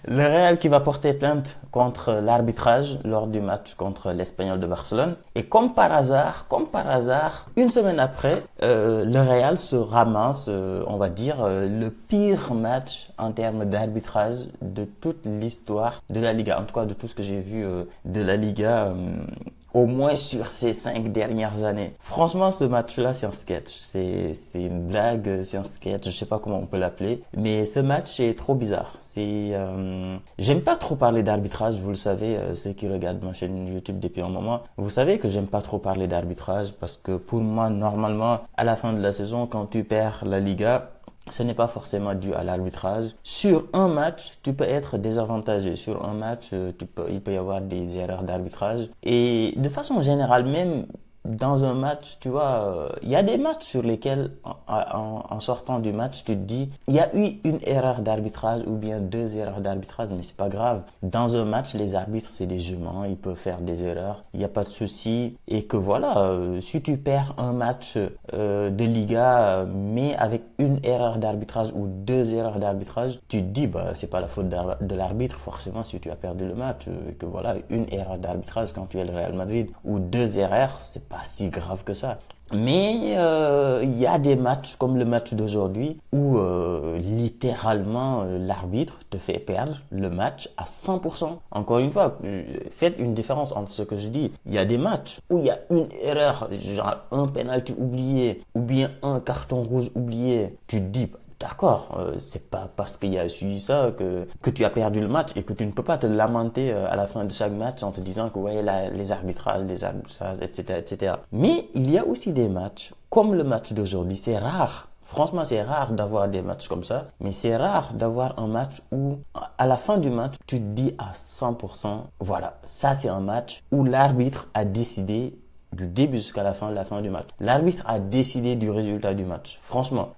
Le Real qui va porter plainte contre l'arbitrage lors du match contre l'Espagnol de Barcelone. Et comme par hasard, une semaine après, le Real se ramasse, on va dire, le pire match en termes d'arbitrage de toute l'histoire de la Liga. En tout cas, de tout ce que j'ai vu de la Liga. Au moins sur ces 5 dernières années. Franchement, ce match-là, c'est un sketch. C'est une blague, c'est un sketch. Je sais pas comment on peut l'appeler. Mais ce match est trop bizarre. J'aime pas trop parler d'arbitrage. Vous le savez, ceux qui regardent ma chaîne YouTube depuis un moment. Vous savez que j'aime pas trop parler d'arbitrage parce que pour moi, normalement, à la fin de la saison, quand tu perds la Liga, ce n'est pas forcément dû à l'arbitrage. Sur un match, tu peux être désavantagé. Sur un match, il peut y avoir des erreurs d'arbitrage. Et de façon générale, même dans un match, tu vois, il y a des matchs sur lesquels, en sortant du match, tu te dis, il y a eu une erreur d'arbitrage ou bien 2 erreurs d'arbitrage, mais c'est pas grave. Dans un match, les arbitres, c'est des humains, ils peuvent faire des erreurs, il n'y a pas de souci. Et que voilà, si tu perds un match de Liga, mais avec une erreur d'arbitrage ou 2 erreurs d'arbitrage, tu te dis, bah, c'est pas la faute de l'arbitre, forcément, si tu as perdu le match. Que voilà, une erreur d'arbitrage quand tu es le Real Madrid ou 2 erreurs, c'est pas si grave que ça. Mais il y a des matchs comme le match d'aujourd'hui où littéralement l'arbitre te fait perdre le match à 100%. Encore une fois, faites une différence entre ce que je dis. Il y a des matchs où il y a une erreur, genre un penalty oublié ou bien un carton rouge oublié. Tu te dis, d'accord, c'est pas parce qu'il y a eu ça que tu as perdu le match et que tu ne peux pas te lamenter à la fin de chaque match en te disant que ouais, les arbitrages, etc., etc. Mais il y a aussi des matchs, comme le match d'aujourd'hui, c'est rare. Franchement, c'est rare d'avoir des matchs comme ça, mais c'est rare d'avoir un match où, à la fin du match, tu te dis à 100%, voilà, ça c'est un match où l'arbitre a décidé du début jusqu'à la fin du match. L'arbitre a décidé du résultat du match. Franchement,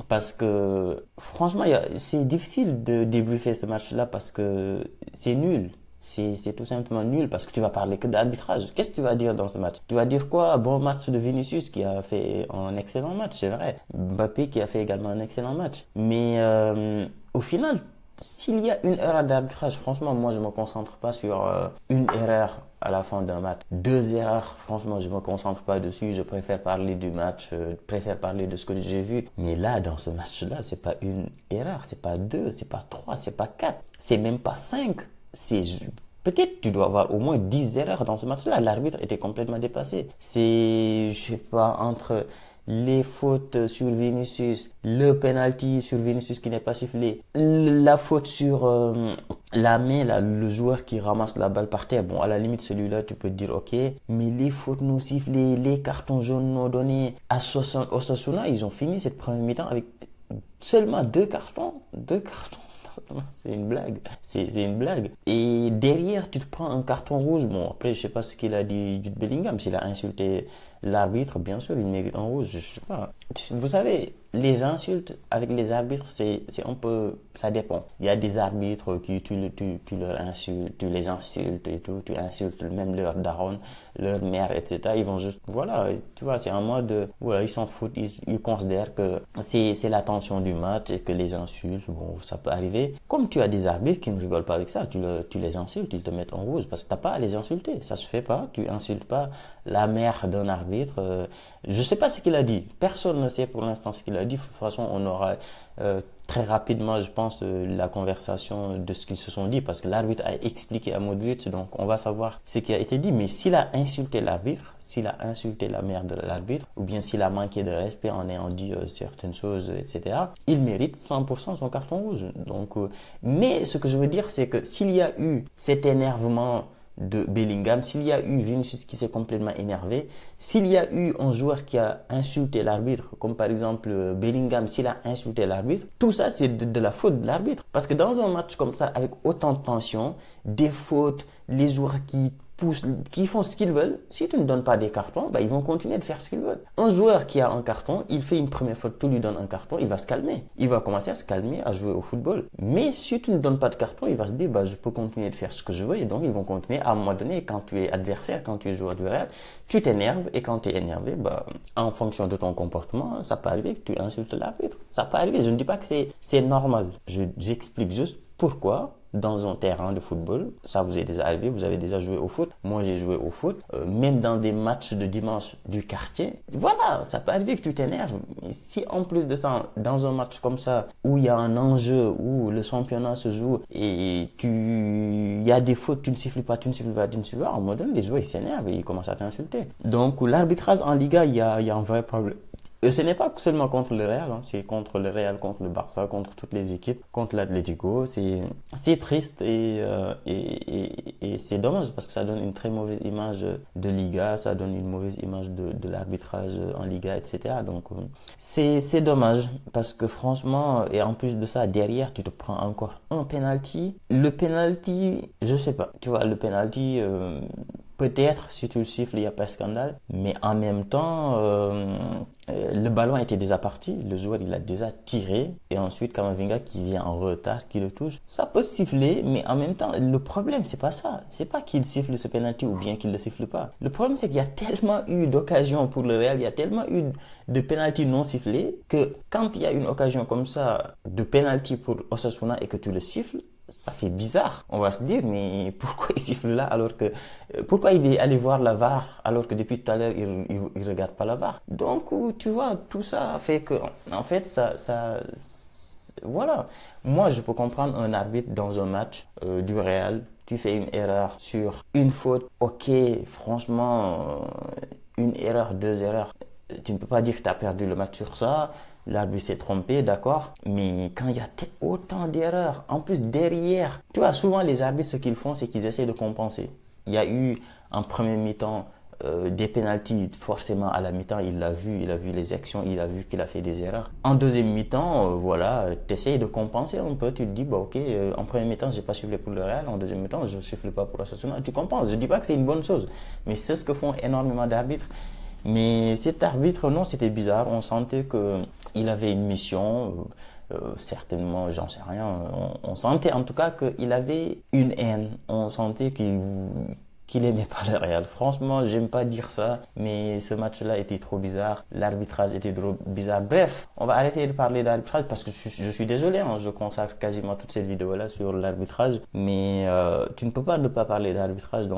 parce que franchement, c'est difficile de débriefer ce match-là parce que c'est nul. C'est tout simplement nul parce que tu vas parler que d'arbitrage. Qu'est-ce que tu vas dire dans ce match? Tu vas dire quoi? Bon match de Vinicius qui a fait un excellent match, c'est vrai. Mbappé qui a fait également un excellent match. Mais au final, s'il y a une erreur d'arbitrage, franchement, moi je me concentre pas sur une erreur à la fin d'un match. 2 erreurs, franchement, je me concentre pas dessus. Je préfère parler du match, préfère parler de ce que j'ai vu. Mais là, dans ce match-là, c'est pas une erreur, c'est pas deux, c'est pas trois, c'est pas quatre, c'est même pas cinq. C'est Peut-être tu dois avoir au moins 10 erreurs dans ce match-là. L'arbitre était complètement dépassé. Je sais pas, entre les fautes sur Vinicius, le penalty sur Vinicius qui n'est pas sifflé, la faute sur la main, là, le joueur qui ramasse la balle par terre. Bon, à la limite, celui-là, tu peux te dire ok, mais les fautes non sifflées, les cartons jaunes non donnés à Osasuna, ils ont fini cette première mi-temps avec seulement 2 cartons. 2 cartons. C'est une blague. C'est une blague. Et derrière, tu te prends un carton rouge. Bon, après, je sais pas ce qu'il a dit Jude Bellingham. S'il a insulté l'arbitre, bien sûr, il mérite un rouge. Je sais pas. Vous savez, les insultes avec les arbitres, c'est un peu, ça dépend. Il y a des arbitres qui tu leur insultes, tu les insultes et tout, tu insultes même leur daronne, leur mère, etc. Ils vont juste, voilà, tu vois, c'est un mode, voilà, ils s'en foutent, ils considèrent que c'est la tension du match et que les insultes, bon, ça peut arriver. Comme tu as des arbitres qui ne rigolent pas avec ça, tu les insultes, ils te mettent en rouge parce que t'as pas à les insulter, ça se fait pas, tu insultes pas la mère d'un arbitre. Je sais pas ce qu'il a dit, personne ne sait pour l'instant ce qu'il a dit. De toute façon, on aura très rapidement, je pense, la conversation de ce qu'ils se sont dit parce que l'arbitre a expliqué à Modric, donc on va savoir ce qui a été dit. Mais s'il a insulté l'arbitre, s'il a insulté la mère de l'arbitre, ou bien s'il a manqué de respect en ayant dit certaines choses, etc., il mérite 100% son carton rouge. Donc, mais ce que je veux dire, c'est que s'il y a eu cet énervement de Bellingham, s'il y a eu Vinicius qui s'est complètement énervé, s'il y a eu un joueur qui a insulté l'arbitre, comme par exemple Bellingham, s'il a insulté l'arbitre, tout ça c'est de la faute de l'arbitre. Parce que dans un match comme ça, avec autant de tension, des fautes, les joueurs qui poussent, qui font ce qu'ils veulent. Si tu ne donnes pas des cartons, ils vont continuer de faire ce qu'ils veulent. Un joueur qui a un carton, il fait une première faute, tu lui donnes un carton, il va se calmer. Il va commencer à se calmer, à jouer au football. Mais si tu ne donnes pas de carton, il va se dire, je peux continuer de faire ce que je veux. Et donc, ils vont continuer. À un moment donné, quand tu es adversaire, quand tu es joueur du Real, tu t'énerves. Et quand tu es énervé, en fonction de ton comportement, ça peut arriver que tu insultes l'arbitre. Ça peut arriver. Je ne dis pas que c'est normal. J'explique juste pourquoi, dans un terrain de football, ça vous est déjà arrivé, vous avez déjà joué au foot, moi j'ai joué au foot, même dans des matchs de dimanche du quartier, voilà, ça peut arriver que tu t'énerves. Mais si en plus de ça, dans un match comme ça, où il y a un enjeu, où le championnat se joue, et il y a des fautes, tu ne siffles pas, à un moment donné, les joueurs ils s'énervent et ils commencent à t'insulter. Donc l'arbitrage en Liga, il y a un vrai problème. Ce n'est pas seulement contre le Real, c'est contre le Real, contre le Barça, contre toutes les équipes, contre l'Atlético. C'est triste et c'est dommage parce que ça donne une très mauvaise image de Liga, ça donne une mauvaise image de l'arbitrage en Liga, etc. Donc c'est dommage parce que franchement, et en plus de ça, derrière, tu te prends encore un penalty. Le penalty, je sais pas, tu vois, le penalty... Peut-être, si tu le siffles, il n'y a pas de scandale. Mais en même temps, le ballon était déjà parti. Le joueur, il a déjà tiré. Et ensuite, Camavinga qui vient en retard, qui le touche. Ça peut siffler, mais en même temps, le problème, c'est pas ça. C'est pas qu'il siffle ce penalty ou bien qu'il le siffle pas. Le problème, c'est qu'il y a tellement eu d'occasions pour le Real, il y a tellement eu de penalty non sifflés que quand il y a une occasion comme ça de penalty pour Osasuna et que tu le siffles, ça fait bizarre. On va se dire, mais pourquoi il siffle là alors que... Pourquoi il est allé voir la VAR alors que depuis tout à l'heure, il regarde pas la VAR. Donc, tu vois, tout ça fait que... En fait, voilà. Moi, je peux comprendre un arbitre dans un match du Real. Tu fais une erreur sur une faute. Ok, franchement, une erreur, deux erreurs. Tu ne peux pas dire que tu as perdu le match sur ça. L'arbitre s'est trompé, d'accord, mais quand il y a autant d'erreurs, en plus derrière, tu vois, souvent les arbitres, ce qu'ils font, c'est qu'ils essaient de compenser. Il y a eu en premier mi-temps des pénaltys, forcément à la mi-temps, il a vu les actions, il a vu qu'il a fait des erreurs. En deuxième mi-temps, voilà, tu essaies de compenser un peu, tu te dis, ok, en premier mi-temps, j'ai pas sifflé pour le Real, en deuxième mi-temps, je siffle pas pour Osasuna, tu compenses. Je dis pas que c'est une bonne chose, mais c'est ce que font énormément d'arbitres. Mais cet arbitre, non, c'était bizarre. On sentait qu'il avait une mission, certainement, j'en sais rien. On sentait en tout cas qu'il avait une haine. On sentait qu'il aimait pas le Real. Franchement, j'aime pas dire ça, mais ce match-là était trop bizarre. L'arbitrage était trop bizarre. Bref, on va arrêter de parler d'arbitrage parce que je suis désolé, je consacre quasiment toute cette vidéo-là sur l'arbitrage, mais tu ne peux pas ne pas parler d'arbitrage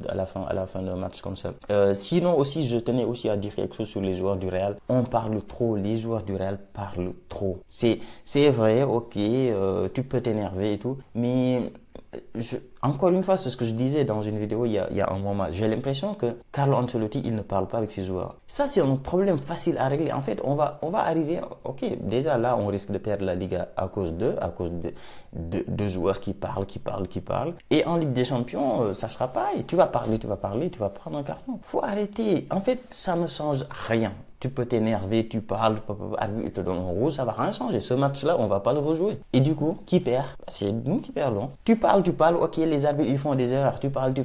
à la fin d'un match comme ça. Sinon aussi, je tenais aussi à dire quelque chose sur les joueurs du Real. On parle trop, les joueurs du Real parlent trop. C'est vrai, ok, tu peux t'énerver et tout, mais... encore une fois, c'est ce que je disais dans une vidéo il y a un moment. J'ai l'impression que Carlo Ancelotti, il ne parle pas avec ses joueurs. Ça, c'est un problème facile à régler. En fait, on va arriver... Ok, déjà là, on risque de perdre la Liga à cause de joueurs qui parlent. Et en Ligue des Champions, ça sera pareil. Tu vas parler, tu vas prendre un carton. Faut arrêter. En fait, ça ne change rien. Tu peux t'énerver, tu parles, il te donne un rouge, ça va rien changer. Ce match-là, on va pas le rejouer. Et du coup, qui perd? C'est nous qui perdons. Tu parles, ok, les arbitres, ils font des erreurs. Tu parles. Tu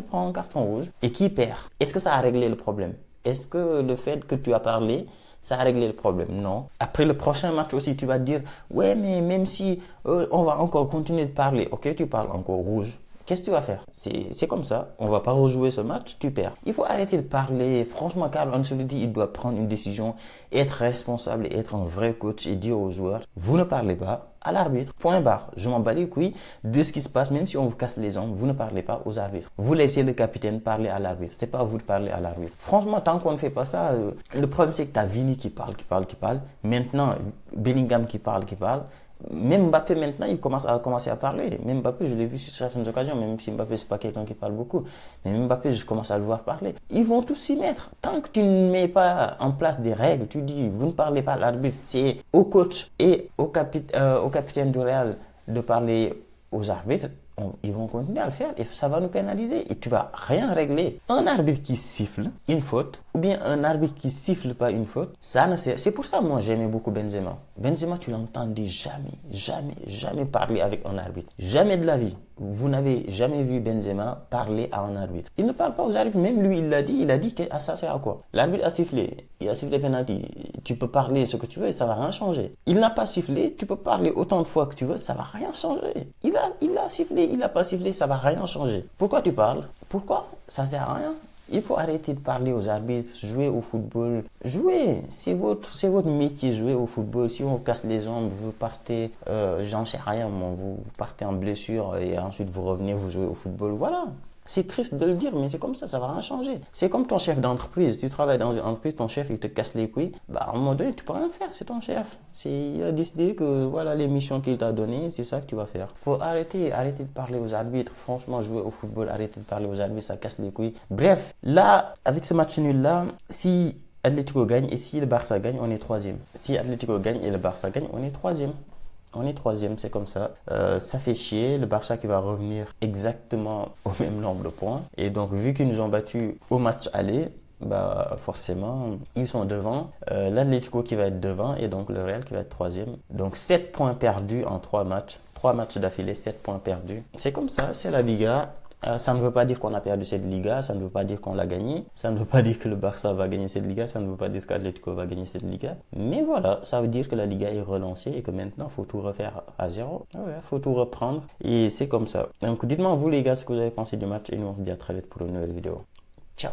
prends un carton rouge. Et qui perd? Est-ce que ça a réglé le problème? Est-ce que le fait que tu as parlé, ça a réglé le problème? Non. Après le prochain match aussi, tu vas te dire, ouais, mais même si on va encore continuer de parler, ok, tu parles encore rouge. Qu'est-ce que tu vas faire? C'est comme ça. On va pas rejouer ce match, tu perds. Il faut arrêter de parler. Franchement, Carlo Ancelotti, il doit prendre une décision, être responsable et être un vrai coach et dire aux joueurs, vous ne parlez pas à l'arbitre. Point barre. Je m'en bats les couilles de ce qui se passe. Même si on vous casse les ongles, vous ne parlez pas aux arbitres. Vous laissez le capitaine parler à l'arbitre. C'est pas à vous de parler à l'arbitre. Franchement, tant qu'on ne fait pas ça, le problème c'est que tu as Vini qui parle. Maintenant, Bellingham qui parle. Même Mbappé maintenant il commence à parler. Même Mbappé, je l'ai vu sur certaines occasions, même si Mbappé c'est pas quelqu'un qui parle beaucoup, mais même Mbappé je commence à le voir parler. Ils vont tous s'y mettre. Tant que tu ne mets pas en place des règles, tu dis vous ne parlez pas à l'arbitre, c'est au coach et au capitaine du Real de parler aux arbitres. Ils vont continuer à le faire et ça va nous pénaliser et tu vas rien régler. Un arbitre qui siffle une faute ou bien un arbitre qui siffle pas une faute, ça ne sert. C'est pour ça moi j'aimais beaucoup Benzema. Benzema, tu l'entendais jamais parler avec un arbitre. Jamais de la vie. vous n'avez jamais vu Benzema parler à un arbitre. Il ne parle pas aux arbitres, même lui il a dit que ça sert à quoi? L'arbitre a sifflé, il a sifflé penalty. Tu peux parler ce que tu veux et ça va rien changer. Il n'a pas sifflé, tu peux parler autant de fois que tu veux, ça va rien changer. Il a sifflé, il n'a pas sifflé, ça va rien changer. Pourquoi tu parles? Pourquoi? Ça sert à rien. Il faut arrêter de parler aux arbitres, jouer au football. Jouer, c'est votre métier, jouer au football. Si on vous casse les jambes, vous partez, j'en sais rien, vous partez en blessure et ensuite vous revenez, vous jouez au football. Voilà. C'est triste de le dire, mais c'est comme ça va rien changer. C'est comme ton chef d'entreprise. Tu travailles dans une entreprise, ton chef, il te casse les couilles. Bah, à un moment donné, tu peux rien faire, c'est ton chef. Il a décidé que voilà les missions qu'il t'a données, c'est ça que tu vas faire. Faut arrêter de parler aux arbitres. Franchement, jouer au football, arrêter de parler aux arbitres, ça casse les couilles. Bref, là, avec ce match nul-là, si Atlético gagne et si le Barça gagne, on est troisième. Si Atlético gagne et le Barça gagne, on est troisième. On est troisième, c'est comme ça. Ça fait chier. Le Barça qui va revenir exactement au même nombre de points. Et donc, vu qu'ils nous ont battus au match aller, bah forcément, ils sont devant. L'Atlético qui va être devant et donc le Real qui va être troisième. Donc, 7 points perdus en 3 matchs. 3 matchs d'affilée, 7 points perdus. C'est comme ça, c'est la Liga. Ça ne veut pas dire qu'on a perdu cette Liga, ça ne veut pas dire qu'on l'a gagnée, ça ne veut pas dire que le Barça va gagner cette Liga, ça ne veut pas dire qu'Atlético va gagner cette Liga. Mais voilà, ça veut dire que la Liga est relancée et que maintenant, il faut tout refaire à zéro. Ouais, faut tout reprendre et c'est comme ça. Donc dites-moi vous les gars ce que vous avez pensé du match et nous on se dit à très vite pour une nouvelle vidéo. Ciao!